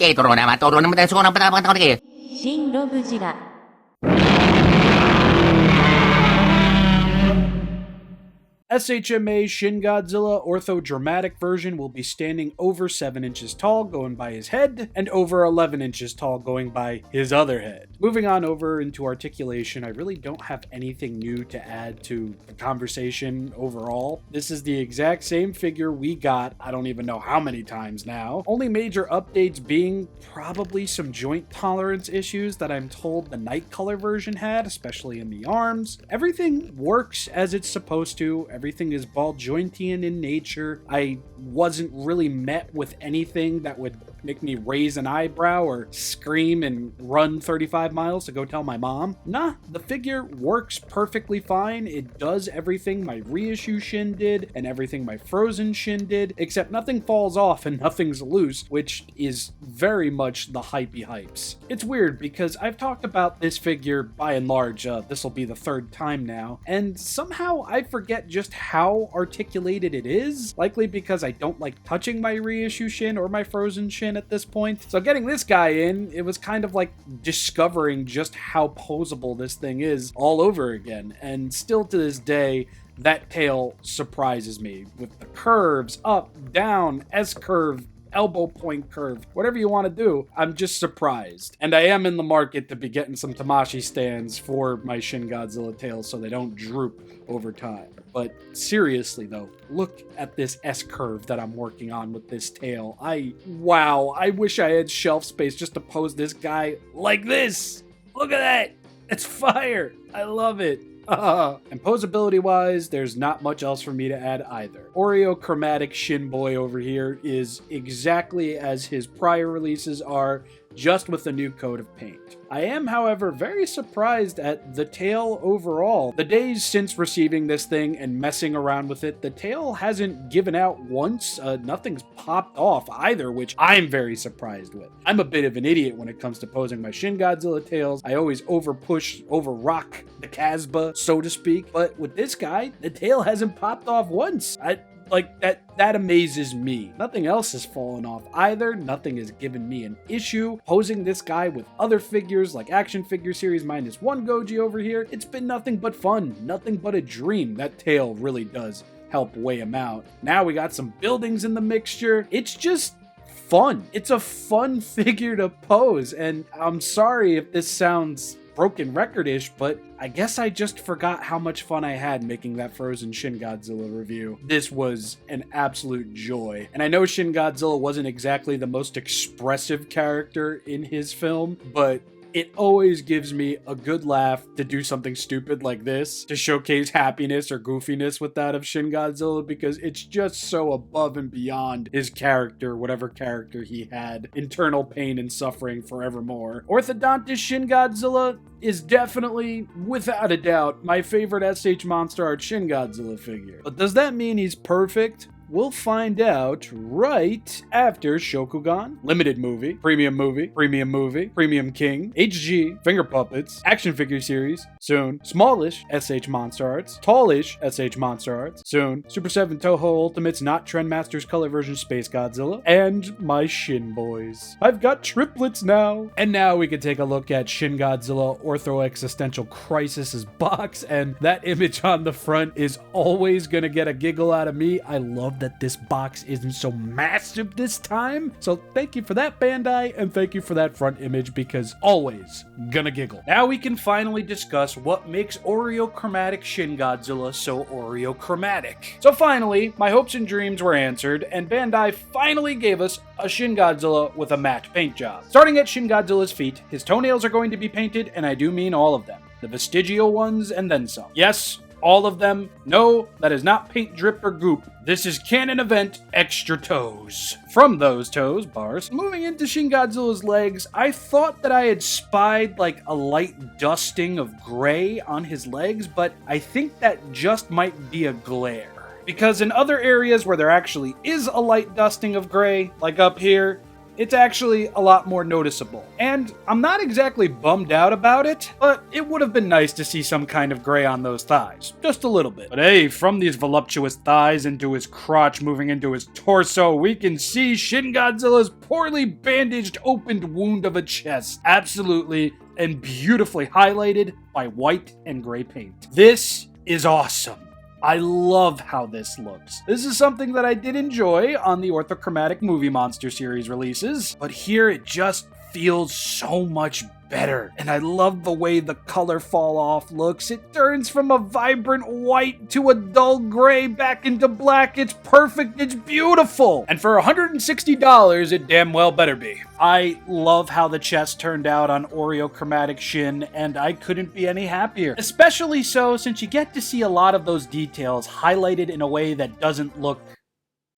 Shin Godzilla. SHMA Shin Godzilla ORTHOchromatic version will be standing over 7 inches tall going by his head, and over 11 inches tall going by his other head. Moving on over into articulation, I really don't have anything new to add to the conversation overall. This is the exact same figure we got, I don't even know how many times now. Only major updates being probably some joint tolerance issues that I'm told the night color version had, especially in the arms. Everything works as it's supposed to. Everything is ball jointian in nature. I wasn't really met with anything that would make me raise an eyebrow or scream and run 35 miles to go tell my mom. Nah, the figure works perfectly fine. It does everything my reissue Shin did and everything my frozen Shin did, except nothing falls off and nothing's loose, which is very much the hypey hypes. It's weird because I've talked about this figure by and large, this will be the 3rd time now, and somehow I forget just how articulated it is, likely because I don't like touching my reissue Shin or my frozen Shin at this point. So getting this guy in, it was kind of like discovering just how posable this thing is all over again. And still to this day, that tail surprises me with the curves, up, down, S-curve, elbow point curve, whatever you want to do. I'm just surprised. And I am in the market to be getting some Tamashii stands for my Shin Godzilla tails so they don't droop over time. But seriously though, look at this S-curve that I'm working on with this tail. Wow, I wish I had shelf space just to pose this guy like this. Look at that. It's fire. I love it. And posability wise, there's not much else for me to add either. OREOchromatic Shin Boy over here is exactly as his prior releases are, just with a new coat of paint. I am, however, very surprised at the tail overall. The days since receiving this thing and messing around with it, the tail hasn't given out once. Nothing's popped off either, which I'm very surprised with. I'm a bit of an idiot when it comes to posing my Shin Godzilla tails. I always over-rock the Casbah, so to speak. But with this guy, the tail hasn't popped off once. That amazes me. Nothing else has fallen off either. Nothing has given me an issue. Posing this guy with other figures like Action Figure Series -1 Goji over here, it's been nothing but fun. Nothing but a dream. That tail really does help weigh him out. Now we got some buildings in the mixture. It's just fun. It's a fun figure to pose, and I'm sorry if this sounds broken record-ish, but I guess I just forgot how much fun I had making that frozen Shin Godzilla review. This was an absolute joy. And I know Shin Godzilla wasn't exactly the most expressive character in his film, but it always gives me a good laugh to do something stupid like this, to showcase happiness or goofiness with that of Shin Godzilla, because it's just so above and beyond his character, whatever character he had. Internal pain and suffering forevermore. Orthodontist Shin Godzilla is definitely, without a doubt, my favorite S.H.MonsterArts Shin Godzilla figure. But does that mean he's perfect? We'll find out right after Shokugan, Limited Movie, Premium King, HG, Finger Puppets, Action Figure Series, soon, Smallish, S.H.MonsterArts, Tallish, S.H.MonsterArts, soon, Super 7 Toho Ultimates Not Trendmasters Color Version Space Godzilla, and my Shin Boys. I've got triplets now! And now we can take a look at Shin Godzilla Ortho Existential Crisis's box, and that image on the front is always gonna get a giggle out of me. I love that this box isn't so massive this time. So thank you for that, Bandai, and thank you for that front image, because always gonna giggle. Now we can finally discuss what makes OREOchromatic Shin Godzilla so OREOchromatic. So finally, my hopes and dreams were answered, and Bandai finally gave us a Shin Godzilla with a matte paint job. Starting at Shin Godzilla's feet, his toenails are going to be painted, and I do mean all of them. The vestigial ones and then some. Yes, all of them. No, that is not paint drip or goop. This is canon event extra toes. From those toes, bars. Moving into Shin Godzilla's legs, I thought that I had spied like a light dusting of gray on his legs, but I think that just might be a glare. Because in other areas where there actually is a light dusting of gray, like up here, it's actually a lot more noticeable. And I'm not exactly bummed out about it, but it would have been nice to see some kind of gray on those thighs. Just a little bit. But hey, from these voluptuous thighs into his crotch moving into his torso, we can see Shin Godzilla's poorly bandaged opened wound of a chest. Absolutely and beautifully highlighted by white and gray paint. This is awesome. I love how this looks. This is something that I did enjoy on the ORTHOchromatic movie monster series releases, but here it just feels so much better. And I love the way the color fall off looks. It turns from a vibrant white to a dull gray back into black. It's perfect. It's beautiful. And for $160, it damn well better be. I love how the chest turned out on OREOchromatic Shin, and I couldn't be any happier. Especially so since you get to see a lot of those details highlighted in a way that doesn't look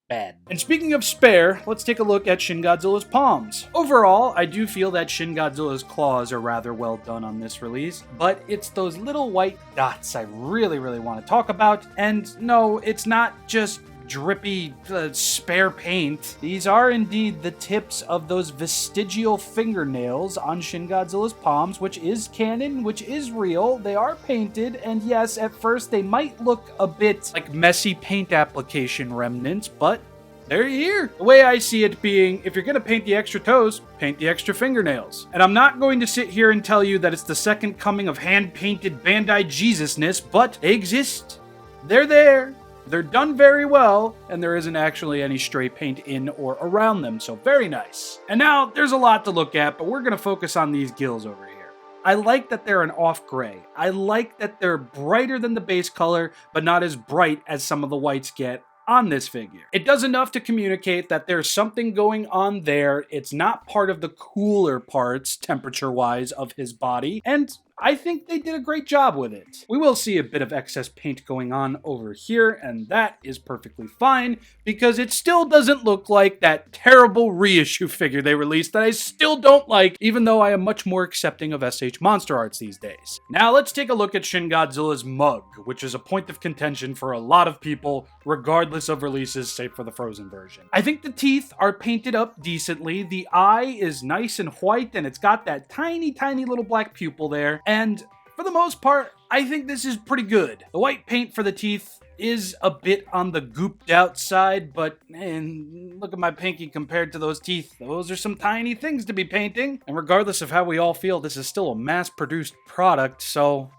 bad. And speaking of spare, let's take a look at Shin Godzilla's palms. Overall, I do feel that Shin Godzilla's claws are rather well done on this release, but it's those little white dots I really want to talk about. And no, it's not just drippy spare paint. These are indeed the tips of those vestigial fingernails on Shin Godzilla's palms, which is canon, which is real. They are painted, and yes, at first they might look a bit like messy paint application remnants, but they're here. The way I see it being, if you're going to paint the extra toes, paint the extra fingernails. And I'm not going to sit here and tell you that it's the second coming of hand-painted Bandai Jesusness, but they exist. They're there. They're done very well, and there isn't actually any stray paint in or around them, so very nice. And now, there's a lot to look at, but we're going to focus on these gills over here. I like that they're an off gray. I like that they're brighter than the base color, but not as bright as some of the whites get on this figure. It does enough to communicate that there's something going on there. It's not part of the cooler parts, temperature-wise, of his body, and I think they did a great job with it. We will see a bit of excess paint going on over here, and that is perfectly fine, because it still doesn't look like that terrible reissue figure they released that I still don't like, even though I am much more accepting of S.H.MonsterArts these days. Now let's take a look at Shin Godzilla's mug, which is a point of contention for a lot of people, regardless of releases, save for the frozen version. I think the teeth are painted up decently, the eye is nice and white, and it's got that tiny little black pupil there. And for the most part, I think this is pretty good. The white paint for the teeth is a bit on the gooped out side, but man, look at my pinky compared to those teeth. Those are some tiny things to be painting. And regardless of how we all feel, this is still a mass-produced product, so,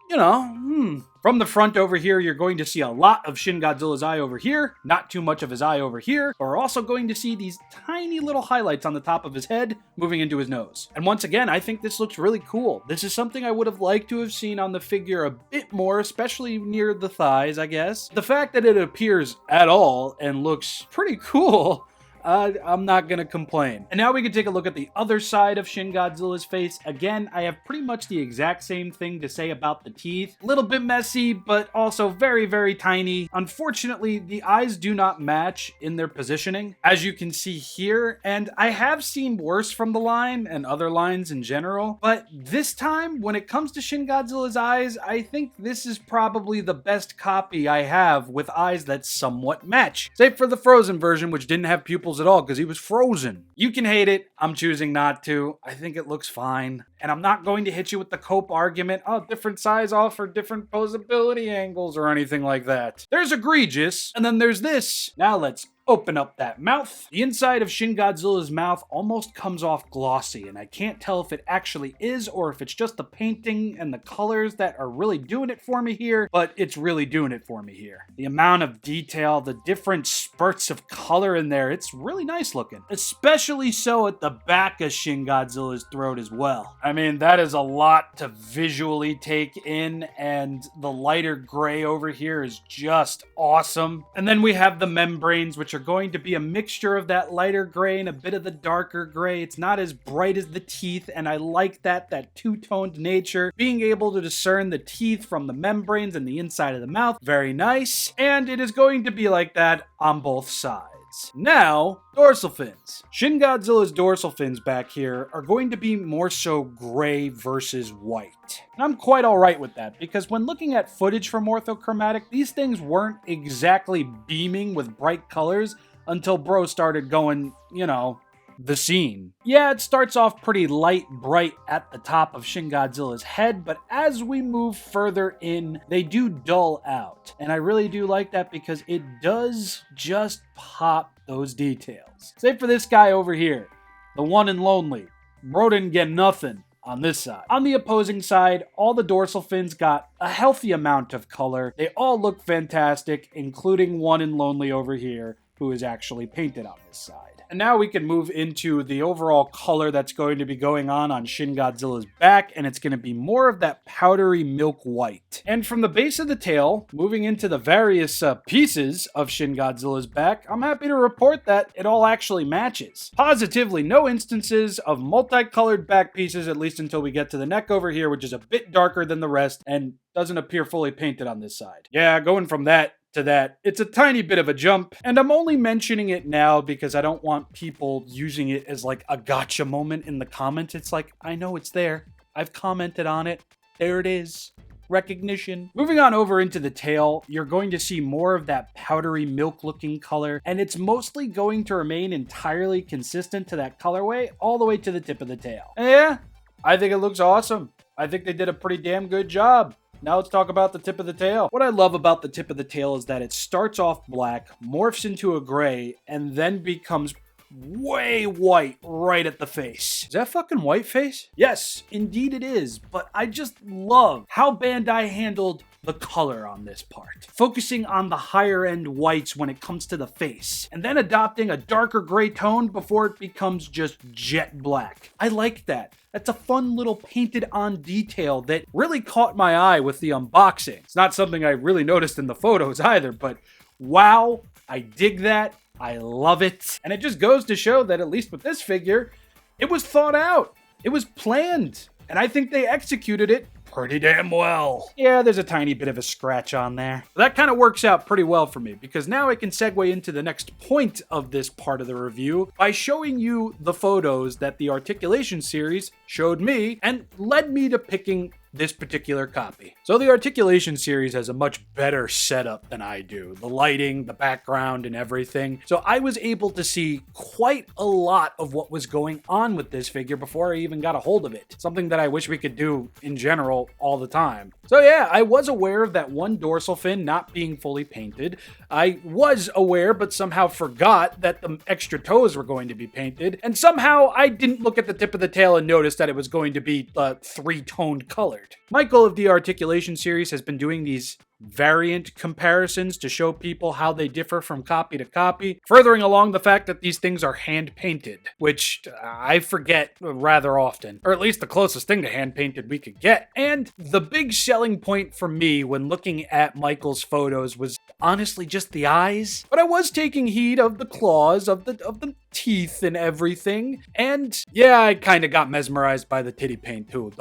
you know, From the front over here, you're going to see a lot of Shin Godzilla's eye over here, not too much of his eye over here, but we're also going to see these tiny little highlights on the top of his head moving into his nose. And once again, I think this looks really cool. This is something I would have liked to have seen on the figure a bit more, especially near the thighs, I guess. The fact that it appears at all and looks pretty cool, I'm not gonna complain. And now we can take a look at the other side of Shin Godzilla's face. Again, I have pretty much the exact same thing to say about the teeth. A little bit messy, but also very tiny. Unfortunately, the eyes do not match in their positioning, as you can see here, and I have seen worse from the line and other lines in general, but this time, when it comes to Shin Godzilla's eyes, I think this is probably the best copy I have with eyes that somewhat match. Save for the frozen version, which didn't have pupils at all because he was frozen. You can hate it. I'm choosing not to. I think it looks fine. And I'm not going to hit you with the cope argument, oh, different size offer different posability angles or anything like that. There's egregious, and then there's this. Now let's open up that mouth. The inside of Shin Godzilla's mouth almost comes off glossy, and I can't tell if it actually is or if it's just the painting and the colors that are really doing it for me here, but it's really doing it for me here. The amount of detail, the different spurts of color in there, it's really nice looking. Especially so at the back of Shin Godzilla's throat as well. I mean, that is a lot to visually take in, and the lighter gray over here is just awesome. And then we have the membranes, which are going to be a mixture of that lighter gray and a bit of the darker gray. It's not as bright as the teeth, and I like that two-toned nature. Being able to discern the teeth from the membranes and the inside of the mouth, very nice. And it is going to be like that on both sides. Now, dorsal fins. Shin Godzilla's dorsal fins back here are going to be more so gray versus white. And I'm quite alright with that, because when looking at footage from ORTHOchromatic, these things weren't exactly beaming with bright colors until bro started going, you know, the scene. Yeah, it starts off pretty light, bright at the top of Shin Godzilla's head, but as we move further in, they do dull out. And I really do like that because it does just pop those details. Save for this guy over here, the one and lonely. Bro didn't get nothing on this side. On the opposing side, all the dorsal fins got a healthy amount of color. They all look fantastic, including one and lonely over here, who is actually painted on this side. And now we can move into the overall color that's going to be going on Shin Godzilla's back, and it's going to be more of that powdery milk white. And from the base of the tail, moving into the various pieces of Shin Godzilla's back, I'm happy to report that it all actually matches. Positively, no instances of multicolored back pieces, at least until we get to the neck over here, which is a bit darker than the rest and doesn't appear fully painted on this side. Yeah, going from that to that, it's a tiny bit of a jump, and I'm only mentioning it now because I don't want people using it as like a gotcha moment in the comments. It's like, I know it's there. I've commented on it. There it is. Recognition. Moving on over into the tail, you're going to see more of that powdery milk looking color, and it's mostly going to remain entirely consistent to that colorway all the way to the tip of the tail. And yeah, I think it looks awesome. I think they did a pretty damn good job. Now let's talk about the tip of the tail. What I love about the tip of the tail is that it starts off black, morphs into a gray, and then becomes way white right at the face. Is that fucking white face? Yes, indeed it is, but I just love how Bandai handled the color on this part, focusing on the higher end whites when it comes to the face, and then adopting a darker gray tone before it becomes just jet black. I like that. That's a fun little painted on detail that really caught my eye with the unboxing. It's not something I really noticed in the photos either, but wow, I dig that. I love it. And it just goes to show that at least with this figure, it was thought out. It was planned. And I think they executed it pretty damn well. Yeah, there's a tiny bit of a scratch on there. But that kind of works out pretty well for me because now I can segue into the next point of this part of the review by showing you the photos that the articulation series showed me and led me to picking this particular copy. So the articulation series has a much better setup than I do. The lighting, the background, and everything. So I was able to see quite a lot of what was going on with this figure before I even got a hold of it. Something that I wish we could do in general all the time. So yeah, I was aware of that one dorsal fin not being fully painted. I was aware, but somehow forgot that the extra toes were going to be painted. And somehow I didn't look at the tip of the tail and notice that it was going to be three-toned color. Michael of the Articulation series has been doing these variant comparisons to show people how they differ from copy to copy, furthering along the fact that these things are hand-painted, which I forget rather often, or at least the closest thing to hand-painted we could get. And the big selling point for me when looking at Michael's photos was honestly just the eyes, but I was taking heed of the claws, of the teeth and everything, and yeah, I kind of got mesmerized by the titty paint too.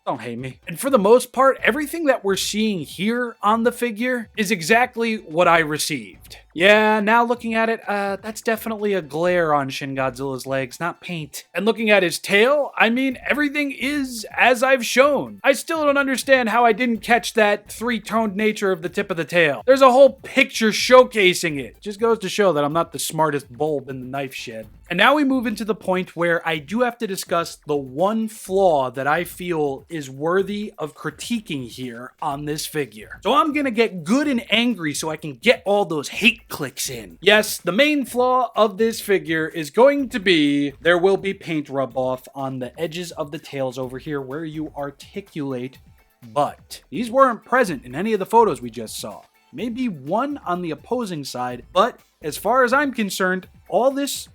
Don't hate me. And for the most part, everything that we're seeing here on the figure is exactly what I received. Yeah, now looking at it, that's definitely a glare on Shin Godzilla's legs, not paint. And looking at his tail, I mean, everything is as I've shown. I still don't understand how I didn't catch that three-toned nature of the tip of the tail. There's a whole picture showcasing it. Just goes to show that I'm not the smartest bulb in the knife shed. And now we move into the point where I do have to discuss the one flaw that I feel is worthy of critiquing here on this figure. So I'm gonna get good and angry so I can get all those hate clicks in. Yes, the main flaw of this figure is going to be there will be paint rub off on the edges of the tails over here where you articulate, but these weren't present in any of the photos we just saw. Maybe one on the opposing side, but as far as I'm concerned, all this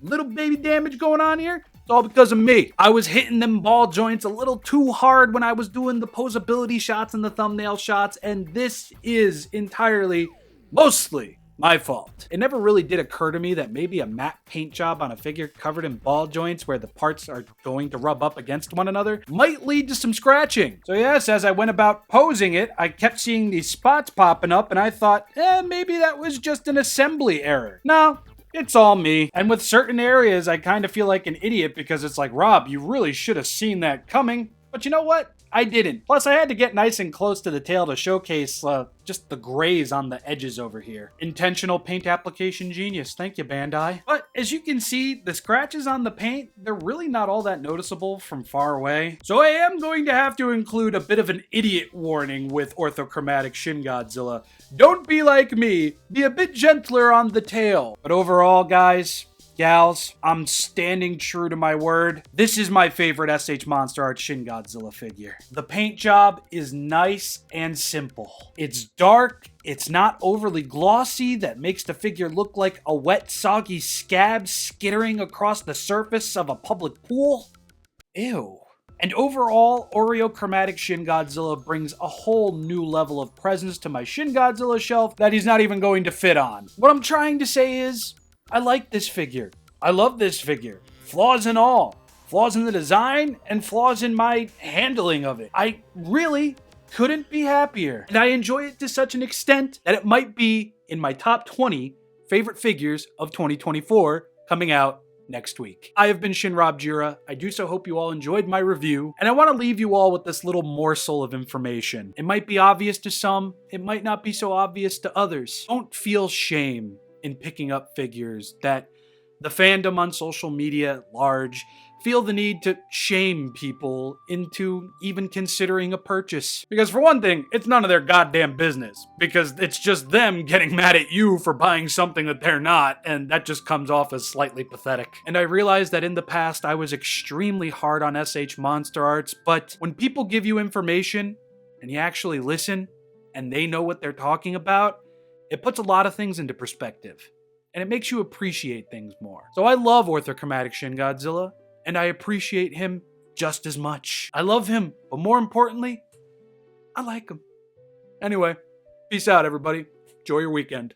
little baby damage going on here, it's all because of me. I was hitting them ball joints a little too hard when I was doing the posability shots and the thumbnail shots, and this is entirely, mostly, my fault. It never really did occur to me that maybe a matte paint job on a figure covered in ball joints where the parts are going to rub up against one another might lead to some scratching. So yes, as I went about posing it, I kept seeing these spots popping up and I thought, maybe that was just an assembly error. No, it's all me. And with certain areas, I kind of feel like an idiot because it's like, Rob, you really should have seen that coming. But you know what? I didn't. Plus, I had to get nice and close to the tail to showcase just the grays on the edges over here. Intentional paint application genius. Thank you, Bandai. But as you can see, the scratches on the paint, they're really not all that noticeable from far away. So I am going to have to include a bit of an idiot warning with orthochromatic Shin Godzilla. Don't be like me. Be a bit gentler on the tail. But overall, guys, gals, I'm standing true to my word. This is my favorite S.H.MonsterArts Shin Godzilla figure. The paint job is nice and simple. It's dark, it's not overly glossy that makes the figure look like a wet, soggy scab skittering across the surface of a public pool. Ew. And overall, OREOchromatic Shin Godzilla brings a whole new level of presence to my Shin Godzilla shelf that he's not even going to fit on. What I'm trying to say is, I like this figure. I love this figure. Flaws and all. Flaws in the design and flaws in my handling of it. I really couldn't be happier. And I enjoy it to such an extent that it might be in my top 20 favorite figures of 2024 coming out next week. I have been Shin Robjira. I do so hope you all enjoyed my review, and I want to leave you all with this little morsel of information. It might be obvious to some, it might not be so obvious to others. Don't feel shame in picking up figures that the fandom on social media at large feel the need to shame people into even considering a purchase. Because for one thing, it's none of their goddamn business, because it's just them getting mad at you for buying something that they're not, and that just comes off as slightly pathetic. And I realized that in the past I was extremely hard on S.H.MonsterArts, but when people give you information and you actually listen and they know what they're talking about, it puts a lot of things into perspective, and it makes you appreciate things more. So I love orthochromatic Shin Godzilla, and I appreciate him just as much. I love him, but more importantly, I like him. Anyway, peace out, everybody. Enjoy your weekend.